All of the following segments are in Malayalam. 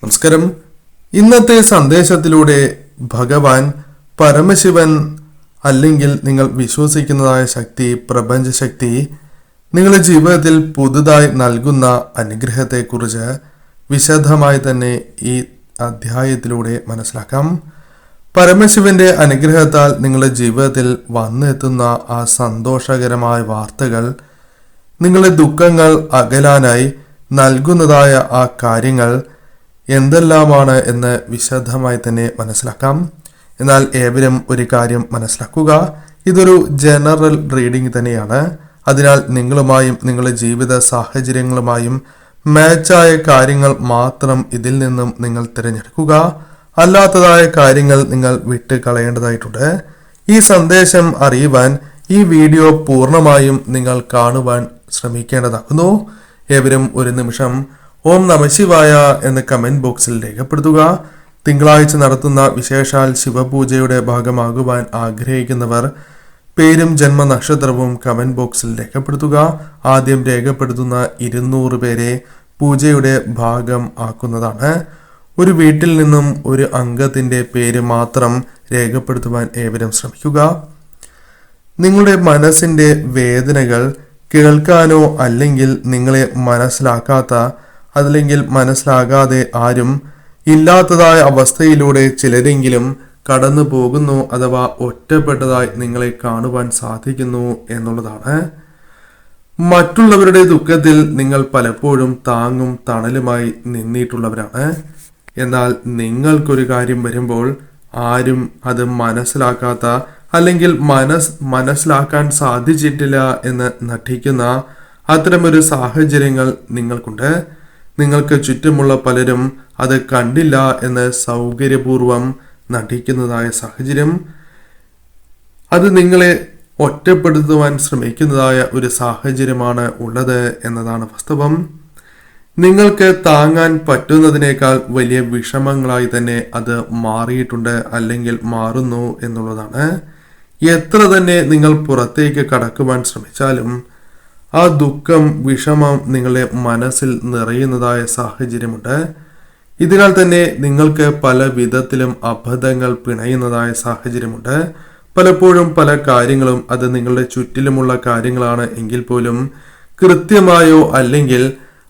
നമസ്കാരം. ഇന്നത്തെ സന്ദേശത്തിലൂടെ ഭഗവാൻ പരമശിവൻ അല്ലെങ്കിൽ നിങ്ങൾ വിശ്വസിക്കുന്നതായ ശക്തി, പ്രപഞ്ചശക്തി നിങ്ങളുടെ ജീവിതത്തിൽ പുതുതായി നൽകുന്ന അനുഗ്രഹത്തെക്കുറിച്ച് വിശദമായി തന്നെ ഈ അധ്യായത്തിലൂടെ മനസ്സിലാക്കാം. പരമശിവന്റെ അനുഗ്രഹത്താൽ നിങ്ങളുടെ ജീവിതത്തിൽ വന്നെത്തുന്ന ആ സന്തോഷകരമായ വാർത്തകൾ, നിങ്ങളുടെ ദുഃഖങ്ങൾ അകലാനായി നൽകുന്നതായ ആ കാര്യങ്ങൾ എന്തെല്ലാമാണ് എന്ന് വിശദമായി തന്നെ മനസ്സിലാക്കാം. എന്നാൽ ഏവരും ഒരു കാര്യം മനസ്സിലാക്കുക, ഇതൊരു ജനറൽ റീഡിംഗ് തന്നെയാണ്. അതിനാൽ നിങ്ങളുമായും നിങ്ങളുടെ ജീവിത സാഹചര്യങ്ങളുമായും മാച്ചായ കാര്യങ്ങൾ മാത്രം ഇതിൽ നിന്നും നിങ്ങൾ തിരഞ്ഞെടുക്കുക. അല്ലാത്തതായ കാര്യങ്ങൾ നിങ്ങൾ വിട്ട് കളയേണ്ടതായിട്ടുണ്ട്. ഈ സന്ദേശം അറിയുവാൻ ഈ വീഡിയോ പൂർണ്ണമായും നിങ്ങൾ കാണുവാൻ ശ്രമിക്കേണ്ടതാകുന്നു. ഏവരും ഒരു നിമിഷം ഓം നമഃശിവായ എന്ന് കമന്റ് ബോക്സിൽ രേഖപ്പെടുത്തുക. തിങ്കളാഴ്ച നടത്തുന്ന വിശേഷാൽ ശിവപൂജയുടെ ഭാഗമാകുവാൻ ആഗ്രഹിക്കുന്നവർ പേരും ജന്മനക്ഷത്രവും കമന്റ് ബോക്സിൽ രേഖപ്പെടുത്തുക. ആദ്യം രേഖപ്പെടുത്തുന്ന 200 പേരെ പൂജയുടെ ഭാഗം ആക്കുന്നതാണ്. ഒരു വീട്ടിൽ നിന്നും ഒരു അംഗത്തിന്റെ പേര് മാത്രം രേഖപ്പെടുത്തുവാൻ ഏവരും ശ്രമിക്കുക. നിങ്ങളുടെ മനസ്സിന്റെ വേദനകൾ കേൾക്കാനോ അല്ലെങ്കിൽ നിങ്ങളെ മനസ്സിലാക്കാത്ത അല്ലെങ്കിൽ മനസ്സിലാകാതെ ആരും ഇല്ലാത്തതായ അവസ്ഥയിലൂടെ ചിലരെങ്കിലും കടന്നു പോകുന്നു അഥവാ ഒറ്റപ്പെട്ടതായി നിങ്ങളെ കാണുവാൻ സാധിക്കുന്നു എന്നുള്ളതാണ്. മറ്റുള്ളവരുടെ ദുഃഖത്തിൽ നിങ്ങൾ പലപ്പോഴും താങ്ങും തണലുമായി നിന്നിട്ടുള്ളവരാണ്. എന്നാൽ നിങ്ങൾക്കൊരു കാര്യം വരുമ്പോൾ ആരും അത് മനസ്സിലാക്കാത്ത അല്ലെങ്കിൽ മനസ്സിലാക്കാൻ സാധിച്ചിട്ടില്ല എന്ന് നടിക്കുന്ന അത്തരമൊരു സാഹചര്യങ്ങൾ നിങ്ങൾക്കുണ്ട്. നിങ്ങൾക്ക് ചുറ്റുമുള്ള പലരും അത് കണ്ടില്ല എന്ന് സൗകര്യപൂർവം നടിക്കുന്നതായ സാഹചര്യം, അത് നിങ്ങളെ ഒറ്റപ്പെടുത്തുവാൻ ശ്രമിക്കുന്നതായ ഒരു സാഹചര്യമാണ് ഉള്ളത് എന്നതാണ് വാസ്തവം. നിങ്ങൾക്ക് താങ്ങാൻ പറ്റുന്നതിനേക്കാൾ വലിയ വിഷമങ്ങളായി തന്നെ അത് മാറിയിട്ടുണ്ട് അല്ലെങ്കിൽ മാറുന്നു എന്നുള്ളതാണ്. എത്ര തന്നെ നിങ്ങൾ പുറത്തേക്ക് കടക്കുവാൻ ശ്രമിച്ചാലും ആ ദുഃഖം, വിഷമം നിങ്ങളുടെ മനസ്സിൽ നിറയുന്നതായ സാഹചര്യമുണ്ട്. ഇതിനാൽ തന്നെ നിങ്ങൾക്ക് പല വിധത്തിലും അബദ്ധങ്ങൾ പിണയുന്നതായ സാഹചര്യമുണ്ട്. പലപ്പോഴും പല കാര്യങ്ങളും അത് നിങ്ങളുടെ ചുറ്റിലുമുള്ള കാര്യങ്ങളാണ് എങ്കിൽ പോലും കൃത്യമായോ അല്ലെങ്കിൽ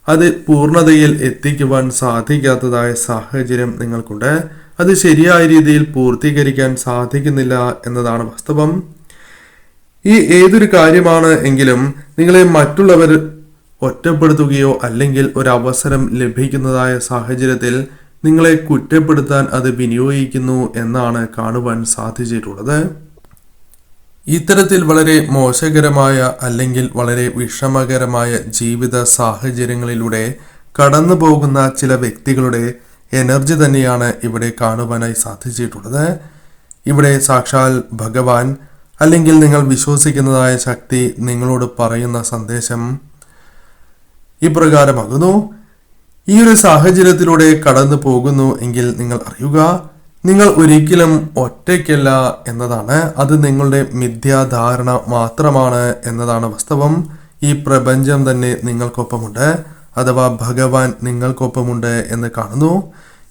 അത് പൂർണ്ണതയിൽ എത്തിക്കുവാൻ സാധിക്കാത്തതായ സാഹചര്യം നിങ്ങൾക്കുണ്ട്. അത് ശരിയായ രീതിയിൽ പൂർത്തീകരിക്കാൻ സാധിക്കുന്നില്ല എന്നതാണ് വാസ്തവം. ഈ ഏതൊരു കാര്യമാണ് എങ്കിലും നിങ്ങളെ മറ്റുള്ളവർ ഒറ്റപ്പെടുത്തുകയോ അല്ലെങ്കിൽ ഒരു അവസരം ലഭിക്കുന്നതായ സാഹചര്യത്തിൽ നിങ്ങളെ കുറ്റപ്പെടുത്താൻ അത് വിനിയോഗിക്കുന്നു എന്നാണ് കാണുവാൻ സാധിച്ചിട്ടുള്ളത്. ഇത്തരത്തിൽ വളരെ മോശകരമായ അല്ലെങ്കിൽ വളരെ വിഷമകരമായ ജീവിത സാഹചര്യങ്ങളിലൂടെ കടന്നു പോകുന്ന ചില വ്യക്തികളുടെ എനർജി തന്നെയാണ് ഇവിടെ കാണുവാനായി സാധിച്ചിട്ടുള്ളത്. ഇവിടെ സാക്ഷാൽ ഭഗവാൻ അല്ലെങ്കിൽ നിങ്ങൾ വിശ്വസിക്കുന്നതായ ശക്തി നിങ്ങളോട് പറയുന്ന സന്ദേശം ഇപ്രകാരമാകുന്നു. ഈ ഒരു സാഹചര്യത്തിലൂടെ കടന്നു പോകുന്നു എങ്കിൽ നിങ്ങൾ അറിയുക, നിങ്ങൾ ഒരിക്കലും ഒറ്റയ്ക്കല്ല എന്നതാണ്. അത് നിങ്ങളുടെ മിഥ്യാധാരണ മാത്രമാണ് എന്നതാണ് വാസ്തവം. ഈ പ്രപഞ്ചം തന്നെ നിങ്ങൾക്കൊപ്പമുണ്ട് അഥവാ ഭഗവാൻ നിങ്ങൾക്കൊപ്പമുണ്ട് എന്ന് കാണുന്നു.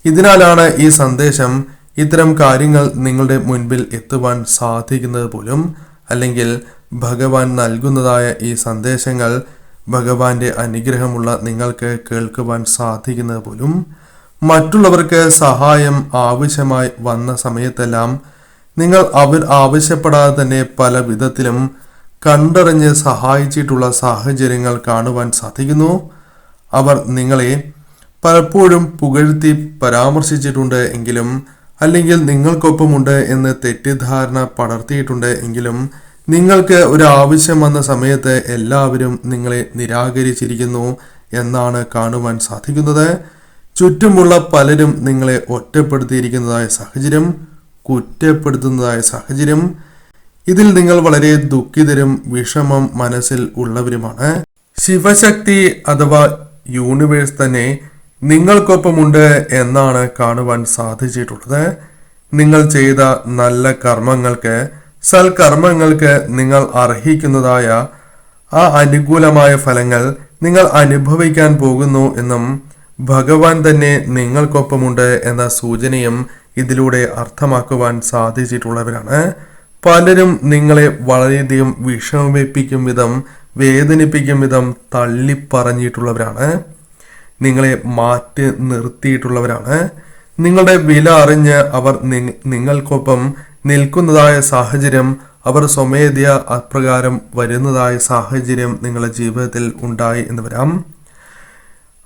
ഇതിനാലാണ് ഈ സന്ദേശം, ഇത്തരം കാര്യങ്ങൾ നിങ്ങളുടെ മുൻപിൽ എത്തുവാൻ സാധിക്കുന്നത് പോലും, അല്ലെങ്കിൽ ഭഗവാൻ നൽകുന്നതായ ഈ സന്ദേശങ്ങൾ ഭഗവാന്റെ അനുഗ്രഹമുള്ള നിങ്ങൾക്ക് കേൾക്കുവാൻ സാധിക്കുന്നത് പോലും. മറ്റുള്ളവർക്ക് സഹായം ആവശ്യമായി വന്ന സമയത്തെല്ലാം നിങ്ങൾ അവർ ആവശ്യപ്പെടാതെ തന്നെ പല വിധത്തിലും കണ്ടറിഞ്ഞ് സഹായിച്ചിട്ടുള്ള സാഹചര്യങ്ങൾ കാണുവാൻ സാധിക്കുന്നു. അവർ നിങ്ങളെ പലപ്പോഴും പുകഴ്ത്തി പരാമർശിച്ചിട്ടുണ്ട് എങ്കിലും അല്ലെങ്കിൽ നിങ്ങൾക്കൊപ്പമുണ്ട് എന്ന് തെറ്റിദ്ധാരണ പടർത്തിയിട്ടുണ്ട് എങ്കിലും നിങ്ങൾക്ക് ഒരു ആവശ്യം വന്ന സമയത്ത് എല്ലാവരും നിങ്ങളെ നിരാകരിച്ചിരിക്കുന്നു എന്നാണ് കാണുവാൻ സാധിക്കുന്നത്. ചുറ്റുമുള്ള പലരും നിങ്ങളെ ഒറ്റപ്പെടുത്തിയിരിക്കുന്നതായ സാഹചര്യം, കുറ്റപ്പെടുത്തുന്നതായ സാഹചര്യം. ഇതിൽ നിങ്ങൾ വളരെ ദുഃഖിതരും വിഷമം മനസ്സിൽ ഉള്ളവരുമാണ്. ശിവശക്തി അഥവാ യൂണിവേഴ്സ് തന്നെ നിങ്ങൾക്കൊപ്പമുണ്ട് എന്നാണ് കാണുവാൻ സാധിച്ചിട്ടുള്ളത്. നിങ്ങൾ ചെയ്ത നല്ല കർമ്മങ്ങൾക്ക്, സൽക്കർമ്മങ്ങൾക്ക് നിങ്ങൾ അർഹിക്കുന്നതായ ആ അനുകൂലമായ ഫലങ്ങൾ നിങ്ങൾ അനുഭവിക്കാൻ പോകുന്നു എന്നും ഭഗവാൻ തന്നെ നിങ്ങൾക്കൊപ്പമുണ്ട് എന്ന സൂചനയും ഇതിലൂടെ അർത്ഥമാക്കുവാൻ സാധിച്ചിട്ടുള്ളവരാണ്. പലരും നിങ്ങളെ വളരെയധികം വിഷമിപ്പിക്കും വിധം, വേദനിപ്പിക്കും വിധം തള്ളിപ്പറഞ്ഞിട്ടുള്ളവരാണ്. നിങ്ങളെ മാറ്റി നിർത്തിയിട്ടുള്ളവരാണ്. നിങ്ങളുടെ വില അറിഞ്ഞ് അവർ നിങ്ങൾക്കൊപ്പം നിൽക്കുന്നതായ സാഹചര്യം, അവർ സ്വമേധയ അപ്രകാരം വരുന്നതായ സാഹചര്യം നിങ്ങളുടെ ജീവിതത്തിൽ ഉണ്ടായി എന്ന് വരാം.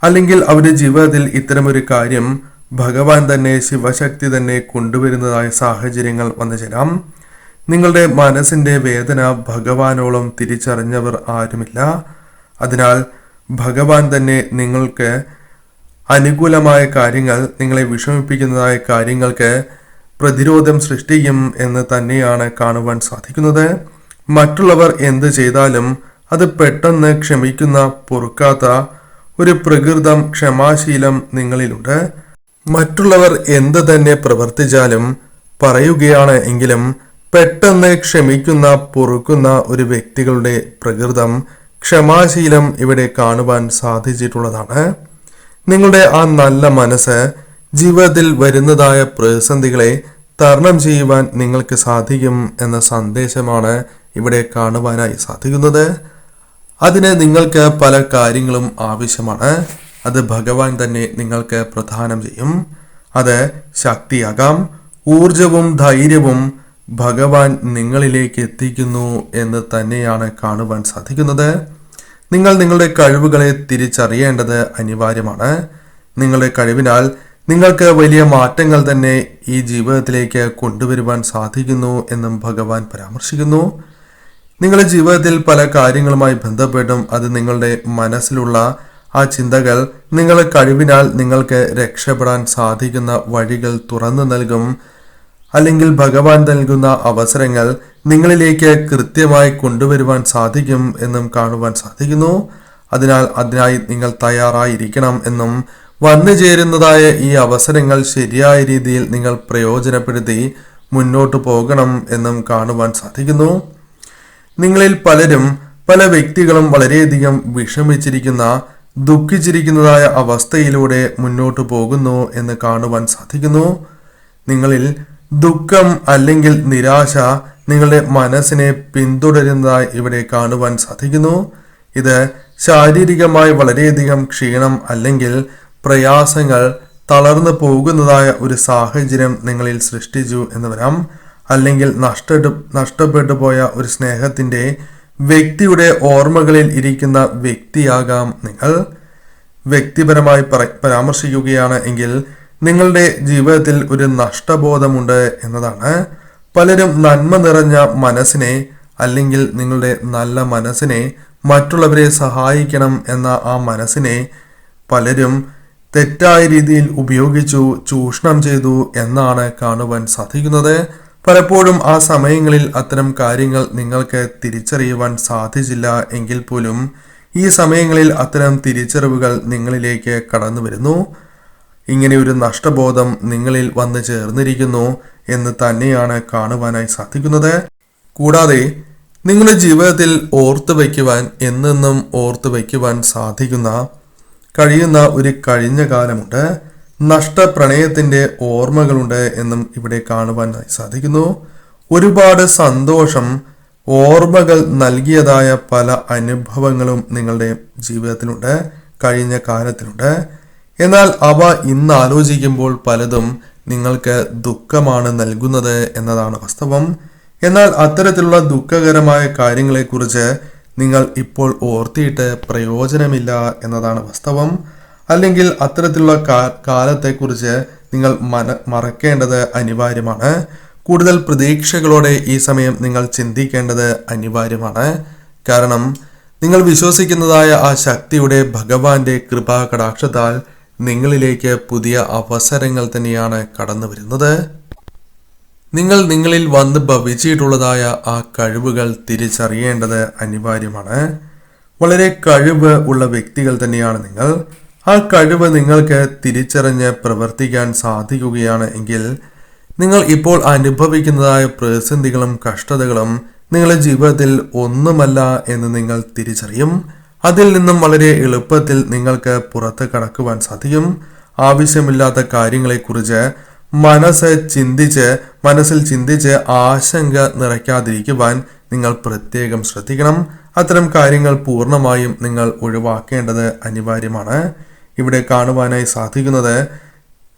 അല്ലെങ്കിൽ അവരുടെ ജീവിതത്തിൽ ഇത്തരമൊരു കാര്യം ഭഗവാൻ തന്നെ, ശിവശക്തി തന്നെ കൊണ്ടുവരുന്നതായ സാഹചര്യങ്ങൾ വന്നു ചേരാം. നിങ്ങളുടെ മനസ്സിന്റെ വേദന ഭഗവാനോളം തിരിച്ചറിഞ്ഞവർ ആരുമില്ല. അതിനാൽ ഭഗവാൻ തന്നെ നിങ്ങൾക്ക് അനുകൂലമായ കാര്യങ്ങൾ, നിങ്ങളെ വിഷമിപ്പിക്കുന്നതായ കാര്യങ്ങൾക്ക് പ്രതിരോധം സൃഷ്ടിക്കും എന്ന് തന്നെയാണ് കാണുവാൻ സാധിക്കുന്നത്. മറ്റുള്ളവർ എന്ത് ചെയ്താലും അത് പെട്ടെന്ന് ക്ഷമിക്കുന്ന, പൊറുക്കാത്ത ഒരു പ്രകൃതം, ക്ഷമാശീലം നിങ്ങളിലുണ്ട്. മറ്റുള്ളവർ എന്ത് തന്നെ പ്രവർത്തിച്ചാലും, പറയുകയാണ് എങ്കിലും പെട്ടെന്ന് ക്ഷമിക്കുന്ന, പൊറുക്കുന്ന ഒരു വ്യക്തികളുടെ പ്രകൃതം, ക്ഷമാശീലം ഇവിടെ കാണുവാൻ സാധിച്ചിട്ടുള്ളതാണ്. നിങ്ങളുടെ ആ നല്ല മനസ്സ് ജീവിതത്തിൽ വരുന്നതായ പ്രതിസന്ധികളെ തരണം ചെയ്യുവാൻ നിങ്ങൾക്ക് സാധിക്കും എന്ന സന്ദേശമാണ് ഇവിടെ കാണുവാനായി സാധിക്കുന്നത്. അതിന് നിങ്ങൾക്ക് പല കാര്യങ്ങളും ആവശ്യമാണ്. അത് ഭഗവാൻ തന്നെ നിങ്ങൾക്ക് പ്രദാനം ചെയ്യും. അത് ശക്തിയാകാം, ഊർജവും ധൈര്യവും ഭഗവാൻ നിങ്ങളിലേക്ക് എത്തിക്കുന്നു എന്ന് തന്നെയാണ് കാണുവാൻ സാധിക്കുന്നത്. നിങ്ങൾ നിങ്ങളുടെ കഴിവുകളെ തിരിച്ചറിയേണ്ടത് അനിവാര്യമാണ്. നിങ്ങളുടെ കഴിവിനാൽ നിങ്ങൾക്ക് വലിയ മാറ്റങ്ങൾ തന്നെ ഈ ജീവിതത്തിലേക്ക് കൊണ്ടുവരുവാൻ സാധിക്കുന്നു എന്നും ഭഗവാൻ പരാമർശിക്കുന്നു. നിങ്ങളുടെ ജീവിതത്തിൽ പല കാര്യങ്ങളുമായി ബന്ധപ്പെട്ടും അത് നിങ്ങളുടെ മനസ്സിലുള്ള ആ ചിന്തകൾ നിങ്ങളുടെ കഴിവിനാൽ നിങ്ങൾക്ക് രക്ഷപ്പെടാൻ സാധിക്കുന്ന വഴികൾ തുറന്നു നൽകും. അല്ലെങ്കിൽ ഭഗവാൻ നൽകുന്ന അവസരങ്ങൾ നിങ്ങളിലേക്ക് കൃത്യമായി കൊണ്ടുവരുവാൻ സാധിക്കും എന്നും കാണുവാൻ സാധിക്കുന്നു. അതിനായി നിങ്ങൾ തയ്യാറായിരിക്കണം എന്നും, വന്നു ചേരുന്നതായ ഈ അവസരങ്ങൾ ശരിയായ രീതിയിൽ നിങ്ങൾ പ്രയോജനപ്പെടുത്തി മുന്നോട്ട് പോകണം എന്നും കാണുവാൻ സാധിക്കുന്നു. നിങ്ങളിൽ പലരും, പല വ്യക്തികളും വളരെയധികം വിഷമിച്ചിരിക്കുന്ന, ദുഃഖിച്ചിരിക്കുന്നതായ അവസ്ഥയിലൂടെ മുന്നോട്ട് പോകുന്നു എന്ന് കാണുവാൻ സാധിക്കുന്നു. നിങ്ങളിൽ ദുഃഖം അല്ലെങ്കിൽ നിരാശ നിങ്ങളുടെ മനസ്സിനെ പിന്തുടരുന്നതായി ഇവിടെ കാണുവാൻ സാധിക്കുന്നു. ഇത് ശാരീരികമായി വളരെയധികം ക്ഷീണം അല്ലെങ്കിൽ പ്രയാസങ്ങൾ, തളർന്നു പോകുന്നതായ ഒരു സാഹചര്യം നിങ്ങളിൽ സൃഷ്ടിച്ചു എന്ന് വരാം. അല്ലെങ്കിൽ നഷ്ടപ്പെട്ടു പോയ ഒരു സ്നേഹത്തിന്റെ വ്യക്തിയുടെ ഓർമ്മകളിൽ ഇരിക്കുന്ന വ്യക്തിയാകാം നിങ്ങൾ. വ്യക്തിപരമായി പരാമർശിക്കുകയാണ് എങ്കിൽ നിങ്ങളുടെ ജീവിതത്തിൽ ഒരു നഷ്ടബോധമുണ്ട് എന്നതാണ്. പലരും നന്മ നിറഞ്ഞ മനസ്സിനെ, അല്ലെങ്കിൽ നിങ്ങളുടെ നല്ല മനസ്സിനെ, മറ്റുള്ളവരെ സഹായിക്കണം എന്ന ആ മനസ്സിനെ പലരും തെറ്റായ രീതിയിൽ ഉപയോഗിച്ചു, ചൂഷണം ചെയ്തു എന്നാണ് കാണുവാൻ സാധിക്കുന്നത്. പലപ്പോഴും ആ സമയങ്ങളിൽ അത്തരം കാര്യങ്ങൾ നിങ്ങൾക്ക് തിരിച്ചറിയുവാൻ സാധിച്ചില്ല എങ്കിൽ പോലും ഈ സമയങ്ങളിൽ അത്തരം തിരിച്ചറിവുകൾ നിങ്ങളിലേക്ക് കടന്നു വരുന്നു. ഇങ്ങനെ ഒരു നഷ്ടബോധം നിങ്ങളിൽ വന്നു ചേർന്നിരിക്കുന്നു എന്ന് തന്നെയാണ് കാണുവാനായി സാധിക്കുന്നത്. കൂടാതെ നിങ്ങളുടെ ജീവിതത്തിൽ ഓർത്തു വയ്ക്കുവാൻ, എന്നെന്നും ഓർത്തു വയ്ക്കുവാൻ കഴിയുന്ന ഒരു കഴിഞ്ഞ കാലമുണ്ട്. നഷ്ടപ്രണയത്തിന്റെ ഓർമ്മകളുണ്ട് എന്നും ഇവിടെ കാണുവാനായി സാധിക്കുന്നു. ഒരുപാട് സന്തോഷം, ഓർമ്മകൾ നൽകിയതായ പല അനുഭവങ്ങളും നിങ്ങളുടെ ജീവിതത്തിലുണ്ട്, കഴിഞ്ഞ കാലത്തിലുണ്ട്. എന്നാൽ അവ ഇന്ന് ആലോചിക്കുമ്പോൾ പലതും നിങ്ങൾക്ക് ദുഃഖമാണ് നൽകുന്നത് എന്നതാണ് വാസ്തവം. എന്നാൽ അത്തരത്തിലുള്ള ദുഃഖകരമായ കാര്യങ്ങളെക്കുറിച്ച് നിങ്ങൾ ഇപ്പോൾ ഓർത്തിയിട്ട് പ്രയോജനമില്ല എന്നതാണ് വാസ്തവം. അല്ലെങ്കിൽ അത്തരത്തിലുള്ള കാലത്തെക്കുറിച്ച് നിങ്ങൾ മറക്കേണ്ടത് അനിവാര്യമാണ്. കൂടുതൽ പ്രതീക്ഷകളോടെ ഈ സമയം നിങ്ങൾ ചിന്തിക്കേണ്ടത് അനിവാര്യമാണ്. കാരണം നിങ്ങൾ വിശ്വസിക്കുന്നതായ ആ ശക്തിയുടെ, ഭഗവാന്റെ കൃപാ കടാക്ഷത്താൽ നിങ്ങളിലേക്ക് പുതിയ അവസരങ്ങൾ തന്നെയാണ് കടന്നു വരുന്നത്. നിങ്ങളിൽ വന്ന് ഭവിച്ചിട്ടുള്ളതായ ആ കഴിവുകൾ തിരിച്ചറിയേണ്ടത് അനിവാര്യമാണ്. വളരെ കഴിവ് ഉള്ള വ്യക്തികൾ തന്നെയാണ് നിങ്ങൾ. ആ കഴിവ് നിങ്ങൾക്ക് തിരിച്ചറിഞ്ഞ് പ്രവർത്തിക്കാൻ സാധിക്കുകയാണ് എങ്കിൽ നിങ്ങൾ ഇപ്പോൾ അനുഭവിക്കുന്നതായ പ്രതിസന്ധികളും കഷ്ടതകളും നിങ്ങളുടെ ജീവിതത്തിൽ ഒന്നുമല്ല എന്ന് നിങ്ങൾ തിരിച്ചറിയും. അതിൽ നിന്നും വളരെ എളുപ്പത്തിൽ നിങ്ങൾക്ക് പുറത്ത് കടക്കുവാൻ സാധിക്കും. ആവശ്യമില്ലാത്ത കാര്യങ്ങളെക്കുറിച്ച് മനസ്സിൽ ചിന്തിച്ച് ആശങ്ക നിറയ്ക്കാതിരിക്കുവാൻ നിങ്ങൾ പ്രത്യേകം ശ്രദ്ധിക്കണം. അത്തരം കാര്യങ്ങൾ പൂർണ്ണമായും നിങ്ങൾ ഒഴിവാക്കേണ്ടത് അനിവാര്യമാണ്. ഇവിടെ കാണുവാനായി സാധിക്കുന്നത്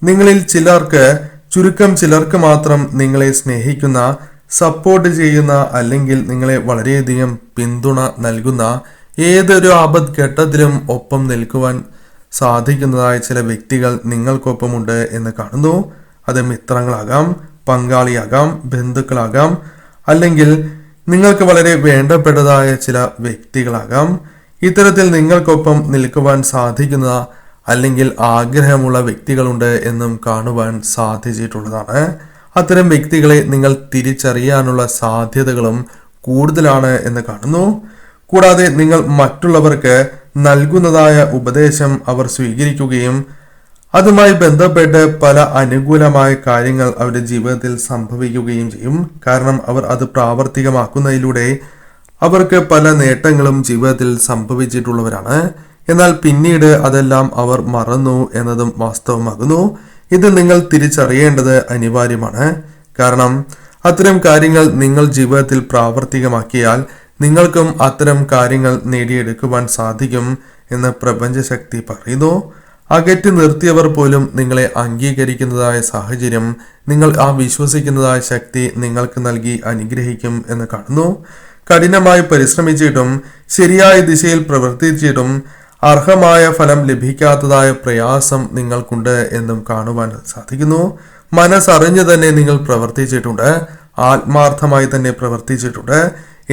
നിങ്ങളിൽ ചുരുക്കം ചിലർക്ക് മാത്രം നിങ്ങളെ സ്നേഹിക്കുന്ന, സപ്പോർട്ട് ചെയ്യുന്ന, അല്ലെങ്കിൽ നിങ്ങളെ വളരെയധികം പിന്തുണ നൽകുന്ന, ഏതൊരു ആപത്ഘട്ടത്തിലും ഒപ്പം നിൽക്കുവാൻ സാധിക്കുന്നതായ ചില വ്യക്തികൾ നിങ്ങൾക്കൊപ്പമുണ്ട് എന്ന് കാണുന്നു. അത് മിത്രങ്ങളാകാം, പങ്കാളിയാകാം, ബന്ധുക്കളാകാം, അല്ലെങ്കിൽ നിങ്ങൾക്ക് വളരെ വേണ്ടപ്പെട്ടതായ ചില വ്യക്തികളാകാം. ഇത്തരത്തിൽ നിങ്ങൾക്കൊപ്പം നിൽക്കുവാൻ സാധിക്കുന്ന അല്ലെങ്കിൽ ആഗ്രഹമുള്ള വ്യക്തികളുണ്ട് എന്നും കാണുവാൻ സാധിച്ചിട്ടുള്ളതാണ്. അത്തരം വ്യക്തികളെ നിങ്ങൾ തിരിച്ചറിയാനുള്ള സാധ്യതകളും കൂടുതലാണ് എന്ന് കാണുന്നു. കൂടാതെ നിങ്ങൾ മറ്റുള്ളവർക്ക് നൽകുന്നതായ ഉപദേശം അവർ സ്വീകരിക്കുകയും അതുമായി ബന്ധപ്പെട്ട് പല അനുകൂലമായ കാര്യങ്ങൾ അവരുടെ ജീവിതത്തിൽ സംഭവിക്കുകയും ചെയ്യും. കാരണം അവർ അത് പ്രാവർത്തികമാക്കുന്നതിലൂടെ അവർക്ക് പല നേട്ടങ്ങളും ജീവിതത്തിൽ സംഭവിച്ചിട്ടുള്ളവരാണ്. എന്നാൽ പിന്നീട് അതെല്ലാം അവർ മറന്നു എന്നതും വാസ്തവമാകുന്നു. ഇത് നിങ്ങൾ തിരിച്ചറിയേണ്ടത് അനിവാര്യമാണ്. കാരണം അത്തരം കാര്യങ്ങൾ നിങ്ങൾ ജീവിതത്തിൽ പ്രാവർത്തികമാക്കിയാൽ നിങ്ങൾക്കും അത്തരം കാര്യങ്ങൾ നേടിയെടുക്കുവാൻ സാധിക്കും എന്ന് പ്രപഞ്ചശക്തി പറയുന്നു. അകറ്റി നിർത്തിയവർ പോലും നിങ്ങളെ അംഗീകരിക്കുന്നതായ സാഹചര്യം നിങ്ങൾ ആ വിശ്വസിക്കുന്നതായ ശക്തി നിങ്ങൾക്ക് നൽകി അനുഗ്രഹിക്കും എന്ന് കാണുന്നു. കഠിനമായി പരിശ്രമിച്ചിട്ടും ശരിയായ ദിശയിൽ പ്രവർത്തിച്ചിട്ടും അർഹമായ ഫലം ലഭിക്കാത്തതായ പ്രയാസം നിങ്ങൾക്കുണ്ട് എന്നും കാണുവാൻ സാധിക്കുന്നു. മനസ്സറിഞ്ഞു തന്നെ നിങ്ങൾ പ്രവർത്തിച്ചിട്ടുണ്ട്, ആത്മാർത്ഥമായി തന്നെ പ്രവർത്തിച്ചിട്ടുണ്ട്.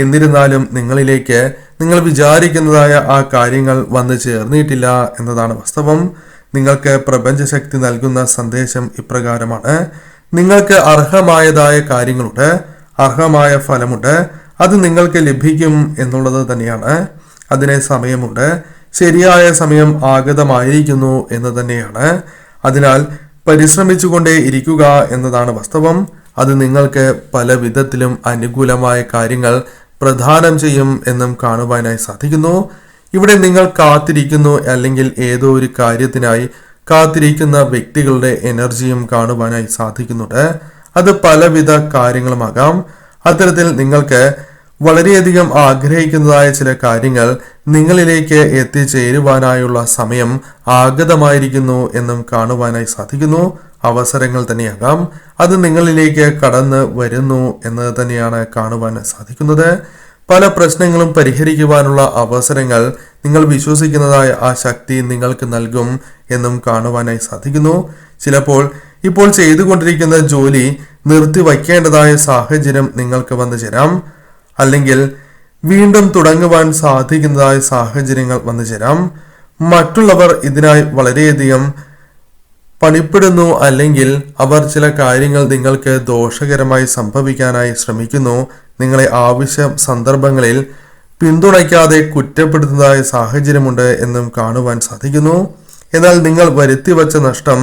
എന്നിരുന്നാലും നിങ്ങളിലേക്ക് നിങ്ങൾ വിചാരിക്കുന്നതായ ആ കാര്യങ്ങൾ വന്നു ചേർന്നിട്ടില്ല എന്നതാണ് വാസ്തവം. നിങ്ങൾക്ക് പ്രപഞ്ചശക്തി നൽകുന്ന സന്ദേശം ഇപ്രകാരമാണ്: നിങ്ങൾക്ക് അർഹമായതായ കാര്യങ്ങളുണ്ട്, അർഹമായ ഫലമുണ്ട്, അത് നിങ്ങൾക്ക് ലഭിക്കും എന്നുള്ളത് തന്നെയാണ്. അതിന് സമയമുണ്ട്, ശരിയായ സമയം ആഗതമായിരിക്കുന്നു എന്ന് തന്നെയാണ്. അതിനാൽ പരിശ്രമിച്ചുകൊണ്ടേ ഇരിക്കുക എന്നതാണ് വാസ്തവം. അത് നിങ്ങൾക്ക് പല വിധത്തിലും അനുകൂലമായ കാര്യങ്ങൾ പ്രദാനം ചെയ്യും എന്നും കാണുവാനായി സാധിക്കുന്നു. ഇവിടെ നിങ്ങൾ കാത്തിരിക്കുന്നു, അല്ലെങ്കിൽ ഏതോ ഒരു കാര്യത്തിനായി കാത്തിരിക്കുന്ന വ്യക്തികളുടെ എനർജിയും കാണുവാനായി സാധിക്കുന്നുണ്ട്. അത് പലവിധ കാര്യങ്ങളുമാകാം. അത്തരത്തിൽ നിങ്ങൾക്ക് വളരെയധികം ആഗ്രഹിക്കുന്നതായ ചില കാര്യങ്ങൾ നിങ്ങളിലേക്ക് എത്തിച്ചേരുവാനായുള്ള സമയം ആഗതമായിരിക്കുന്നു എന്നും കാണുവാനായി സാധിക്കുന്നു. അവസരങ്ങൾ തന്നെയാകാം, അത് നിങ്ങളിലേക്ക് കടന്നു വരുന്നു എന്ന് തന്നെയാണ് കാണുവാൻ സാധിക്കുന്നത്. പല പ്രശ്നങ്ങളും പരിഹരിക്കുവാനുള്ള അവസരങ്ങൾ നിങ്ങൾ വിശ്വസിക്കുന്നതായ ആ ശക്തി നിങ്ങൾക്ക് നൽകും എന്നും കാണുവാനായി സാധിക്കുന്നു. ചിലപ്പോൾ ഇപ്പോൾ ചെയ്തുകൊണ്ടിരിക്കുന്ന ജോലി നിർത്തിവയ്ക്കേണ്ടതായ സാഹചര്യം നിങ്ങൾക്ക് വന്നു ചേരാം, അല്ലെങ്കിൽ വീണ്ടും തുടങ്ങുവാൻ സാധിക്കുന്നതായ സാഹചര്യങ്ങൾ വന്നു ചേരാം. മറ്റുള്ളവർ ഇതിനായി വളരെയധികം പണിപ്പെടുന്നു, അല്ലെങ്കിൽ അവർ ചില കാര്യങ്ങൾ നിങ്ങൾക്ക് ദോഷകരമായി സംഭവിക്കാനായി ശ്രമിക്കുന്നു. നിങ്ങളെ ആവശ്യ സന്ദർഭങ്ങളിൽ പിന്തുണയ്ക്കാതെ കുറ്റപ്പെടുത്തുന്നതായ സാഹചര്യമുണ്ട് എന്നും കാണുവാൻ സാധിക്കുന്നു. എന്നാൽ നിങ്ങൾ വരുത്തിവച്ച നഷ്ടം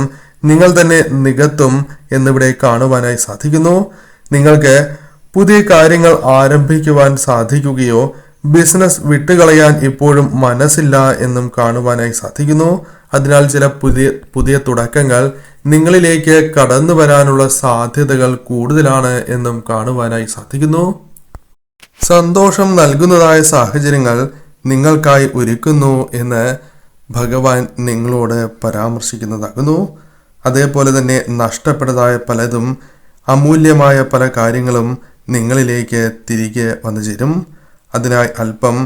നിങ്ങൾ തന്നെ നികത്തും എന്നിവിടെ കാണുവാനായി സാധിക്കുന്നു. നിങ്ങൾക്ക് പുതിയ കാര്യങ്ങൾ ആരംഭിക്കുവാൻ സാധിക്കുകയോ ബിസിനസ് വിട്ടുകളയാൻ ഇപ്പോഴും മനസ്സില്ല എന്നും കാണുവാനായി സാധിക്കുന്നു. അതിനാൽ ചില പുതിയ തുടക്കങ്ങൾ നിങ്ങളിലേക്ക് കടന്നു വരാനുള്ള സാധ്യതകൾ കൂടുതലാണ് എന്നും കാണുവാനായി സാധിക്കുന്നു. സന്തോഷം നൽകുന്നതായ സാഹചര്യങ്ങൾ നിങ്ങൾക്കായി ഒരുക്കുന്നു എന്ന് ഭഗവാൻ നിങ്ങളോട് പരാമർശിക്കുന്നതാകുന്നു. അതേപോലെ തന്നെ നഷ്ടപ്പെട്ടതായ പലതും, അമൂല്യമായ പല കാര്യങ്ങളും നിങ്ങളിലേക്ക് തിരികെ വന്നു ചേരും. അതിനായി അല്പം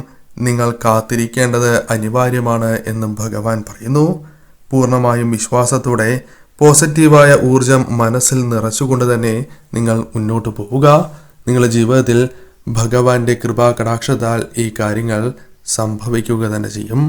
നിങ്ങൾ കാത്തിരിക്കേണ്ടത് അനിവാര്യമാണ് എന്നും ഭഗവാൻ പറയുന്നു. പൂർണ്ണമായും വിശ്വാസത്തോടെ പോസിറ്റീവായ ഊർജം മനസ്സിൽ നിറച്ചുകൊണ്ട് തന്നെ നിങ്ങൾ മുന്നോട്ട് പോവുക. നിങ്ങളുടെ ജീവിതത്തിൽ ഭഗവാന്റെ കൃപാകടാക്ഷത്താൽ ഈ കാര്യങ്ങൾ സംഭവിക്കുക തന്നെ ചെയ്യും.